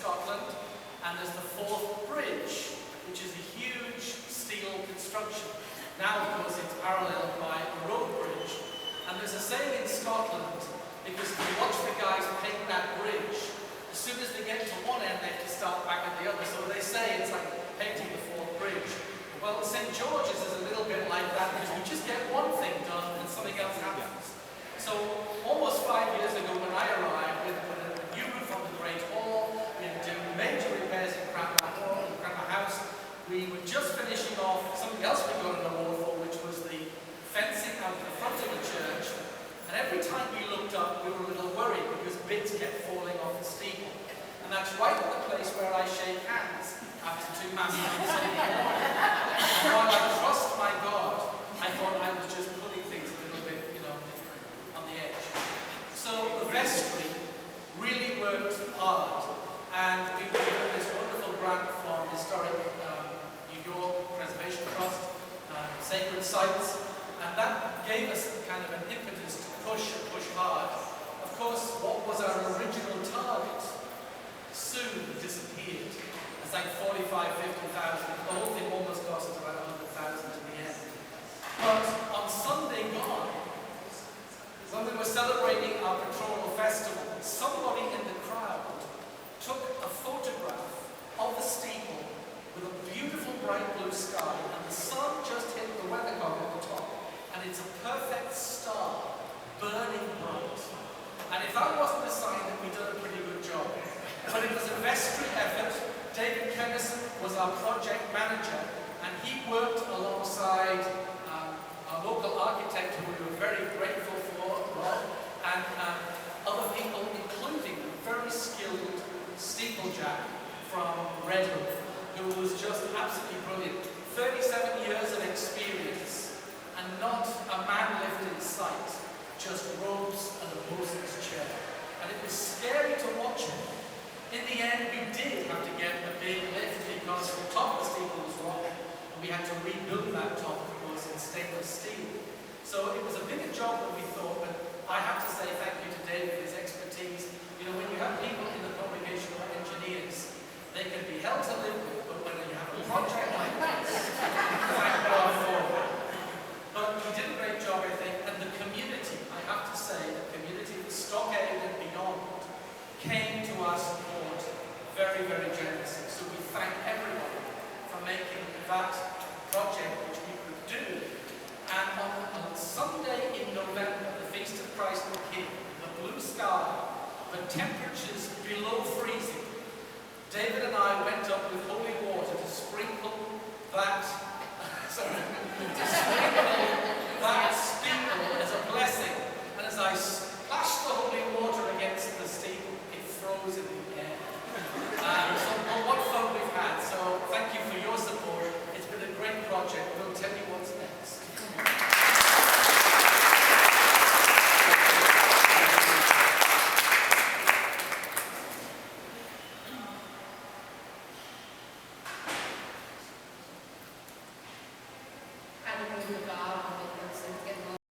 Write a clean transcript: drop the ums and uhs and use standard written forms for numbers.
Scotland, and there's the Forth Bridge, which is a huge steel construction. Now, of course, it's paralleled by a road bridge. And there's a saying in Scotland, because if you watch the guys paint that bridge, as soon as they get to one end, they have to start back at the other. So they say it's like painting the Forth Bridge. Well, St. George's is a little bit like that, because we just get one thing done and something else happens. So almost 5 years ago when I arrived, we had put a new roof on the Great Hall, we had to do major repairs in Cranmer Hall, in Cranmer House. We were just finishing off something else we got an award for, which was the fencing out the front of the church. And every time we looked up, we were a little worried because bits kept falling off the steeple. And that's right at the place where I shake hands after 2 masses on Sunday morning. And while I trust my God, I thought I was just putting things a little bit, on the edge. So the vestry really worked hard, and we were given this wonderful grant from Historic New York Preservation Trust, Sacred Sites, and that gave us kind of an impetus to push hard. Of course, what was our original target soon disappeared. It's like 45,000, 50,000. The whole thing almost cost us about 100,000 in the end. But on Sunday gone, when we were celebrating our pastoral festival, somebody in the crowd took a photograph of the steeple with a beautiful bright blue sky, and the sun just hit the weathercock at the top, and it's a perfect star, burning bright. And if that wasn't a sign that we'd done a pretty good job. But it was a vestry effort. David Kennison was our project manager, and he worked alongside our local architect, who we were very grateful for, Rob, and other people, including a very skilled steeplejack from Redwood, who was just absolutely brilliant. 37 years of experience, and not a man left in sight, just ropes and a bosun's chair. And it was scary to watch him. In the end, we did have to get a big lift because the top of the steeple was rotten, and we had to rebuild that top, of course, in stainless steel. So it was a bigger job than we thought, but I have to say thank you to David for his expertise. When you have people in the congregation who are engineers, they can be held to live with, but when you have a project like this, thank God for it. But he did a great job, I think, and the community, I have to say, the community of the Stockade and beyond came to our support very, very generously. So we thank everybody for making that project which we could do. And on Sunday in November, the Feast of Christ the King, the blue sky, the temperatures below freezing, David and I went up with holy water to sprinkle that, that steeple as a blessing. And as I splashed the holy water against the steeple, it froze in